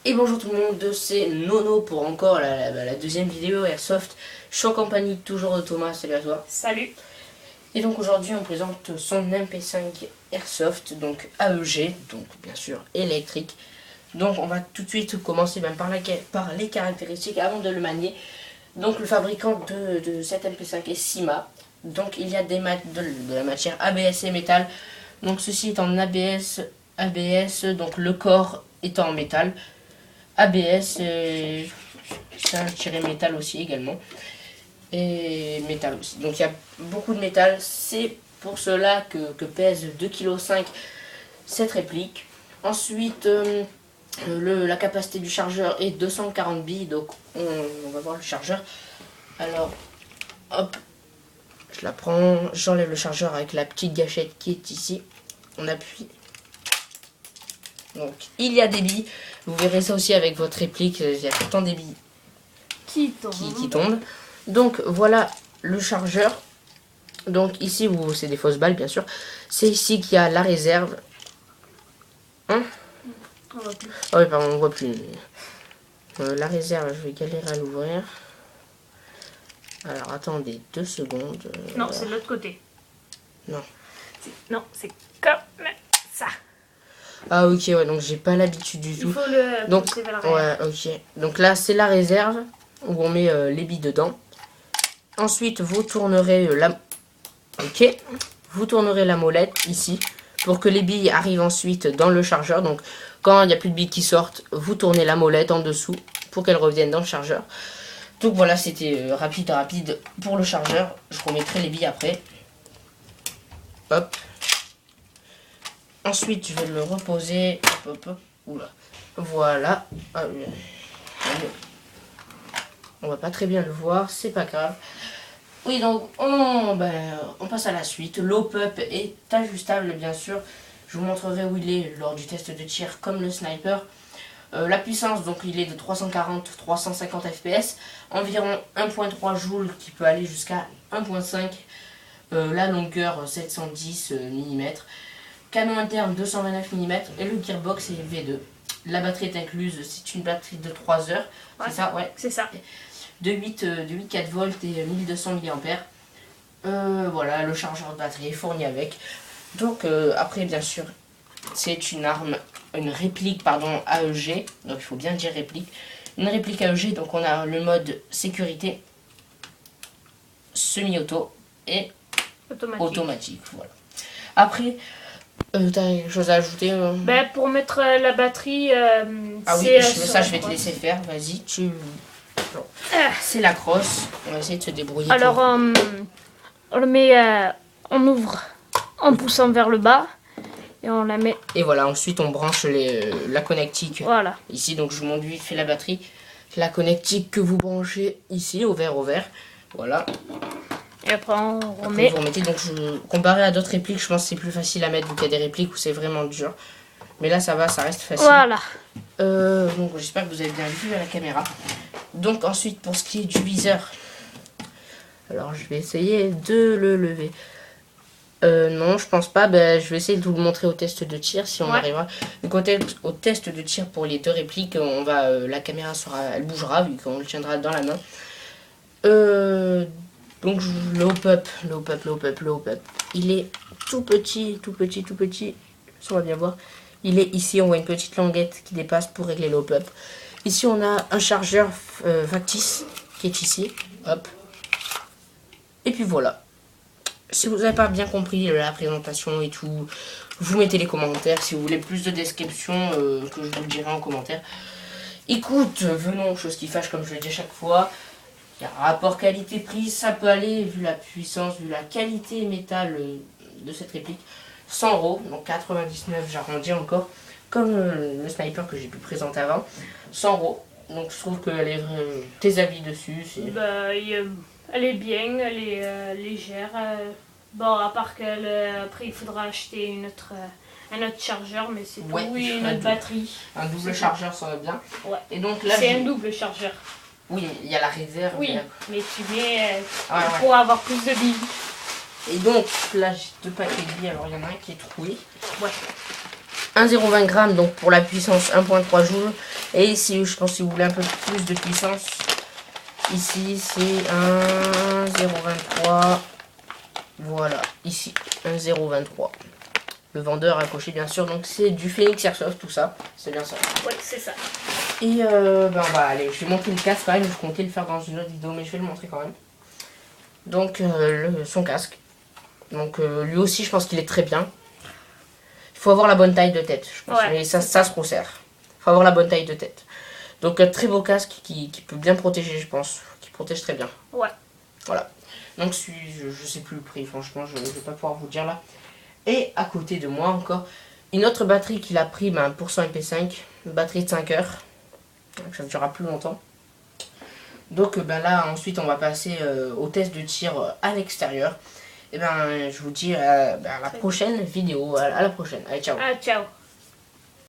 Et bonjour tout le monde, c'est Nono pour encore la deuxième vidéo Airsoft. Je suis en compagnie toujours de Thomas, salut à toi. Salut. Et donc aujourd'hui on présente son MP5 Airsoft, donc AEG, donc bien sûr électrique. Donc on va tout de suite commencer même par les caractéristiques avant de le manier. Donc le fabricant de cet MP5 est Syma. Donc il y a de la matière ABS et métal. Donc ceci est en ABS, donc le corps est en métal. ABS, c'est un tiré métal aussi également. Et métal aussi. Donc il y a beaucoup de métal. C'est pour cela que pèse 2,5 kg cette réplique. Ensuite, la capacité du chargeur est 240 billes. Donc on va voir le chargeur. Alors, hop, je la prends. J'enlève le chargeur avec la petite gâchette qui est ici. On appuie. Donc il y a des billes. Vous verrez ça aussi avec votre réplique. Il y a tout le temps des billes qui tombent. Donc voilà le chargeur. Donc ici c'est des fausses balles bien sûr. C'est ici qu'il y a la réserve. Hein? On voit plus. Ah oui pardon, on voit plus. La réserve, je vais galérer à l'ouvrir. Alors attendez 2 secondes. Non, c'est de l'autre côté. Non. Non, c'est comme ça. Ah ok, ouais, donc j'ai pas l'habitude du tout. Il faut le donc pousser vers l'arrière. ouais, ok. Donc là c'est la réserve où on met les billes dedans. Ensuite vous tournerez vous tournerez la molette ici pour que les billes arrivent ensuite dans le chargeur. Donc quand il n'y a plus de billes qui sortent, vous tournez la molette en dessous pour qu'elles reviennent dans le chargeur. Donc voilà, c'était rapide pour le chargeur. Je remettrai les billes après. Hop. Ensuite, je vais le reposer. Hop, hop. Oula. Voilà. Ah, on va pas très bien le voir, c'est pas grave. Oui, donc on passe à la suite. L'op-up est ajustable, bien sûr. Je vous montrerai où il est lors du test de tir comme le sniper. La puissance, donc il est de 340-350 fps. Environ 1.3 joules qui peut aller jusqu'à 1.5. La longueur 710 mm. Canon interne 229 mm et le gearbox est V2. La batterie est incluse, c'est une batterie de 3 heures. Ouais, c'est ça, ouais. C'est ça. De 8,4 volts et 1200 mAh. Voilà, le chargeur de batterie est fourni avec. Donc après bien sûr, c'est une réplique pardon AEG. Donc il faut bien dire réplique. Une réplique AEG, donc on a le mode sécurité, semi-auto et automatique. Voilà. Après, t'as quelque chose à ajouter Ben, pour mettre la batterie, ah oui, ça je vais te laisser faire. Vas-y, c'est la crosse. On va essayer de se débrouiller. Alors, on le met, on ouvre en poussant vers le bas et on la met. Et voilà, ensuite on branche la connectique. Voilà. Ici, donc je vous montre vite fait la batterie. La connectique que vous branchez ici au vert. Voilà. Et après on remet. Après, vous remettez, donc comparé à d'autres répliques, je pense que c'est plus facile à mettre vu qu'il y a des répliques où c'est vraiment dur. Mais là ça va, ça reste facile. Voilà. Donc j'espère que vous avez bien vu à la caméra. Donc ensuite pour ce qui est du viseur. Alors je vais essayer de le lever. Non, je pense pas. Ben, je vais essayer de vous le montrer au test de tir si on arrivera. Donc au test de tir pour les deux répliques, la caméra elle bougera vu qu'on le tiendra dans la main. Donc le hop-up, il est tout petit. Si on va bien voir, il est ici. On voit une petite languette qui dépasse pour régler le hop-up. Ici on a un chargeur factice qui est ici. Hop. Et puis voilà. Si vous n'avez pas bien compris la présentation et tout, vous mettez les commentaires. Si vous voulez plus de description, que je vous le dirai en commentaire. Écoute, venons aux choses qui fâchent comme je le dis à chaque fois. Il y a un rapport qualité-prix, ça peut aller, vu la puissance, vu la qualité métal de cette réplique. 100 €, donc 99, j'arrondis encore, comme le sniper que j'ai pu présenter avant. 100 €, donc je trouve qu'elle est... tes avis dessus, c'est... Bah, elle est bien, elle est légère. Bon, à part qu'après il faudra acheter un autre chargeur, mais c'est tout. Oui, une autre batterie. Un double chargeur, ça va bien. Ouais. Et donc là, c'est un double chargeur. Oui, il y a la réserve. Oui, mais tu mets ouais. pour avoir plus de billes. Et donc là, j'ai 2 paquets de billes. Alors il y en a un qui est troué. Ouais. 1,020 grammes, donc pour la puissance 1,3 joules. Et ici, je pense que si vous voulez un peu plus de puissance, ici c'est un 0,23. Voilà, ici, un 0,23. Le vendeur a coché bien sûr, donc c'est du Phoenix Airsoft tout ça, c'est bien ça. Oui, c'est ça. Et ben on va aller, je vais monter le casque quand même, je comptais le faire dans une autre vidéo, mais je vais le montrer quand même. Donc son casque, donc lui aussi je pense qu'il est très bien. Il faut avoir la bonne taille de tête, je pense, Ouais. et ça se resserre. Il faut avoir la bonne taille de tête. Donc un très beau casque qui peut bien protéger, je pense, qui protège très bien. Ouais. Voilà. Donc je sais plus le prix, franchement, je ne vais pas pouvoir vous dire là. Et à côté de moi encore, une autre batterie qu'il a pris pour son MP5, une batterie de 5 heures. Donc ça ne durera plus longtemps. Donc ben là, ensuite, on va passer au test de tir à l'extérieur. Et ben je vous dis à la prochaine vidéo. À la prochaine. Allez, ciao. Ah, ciao.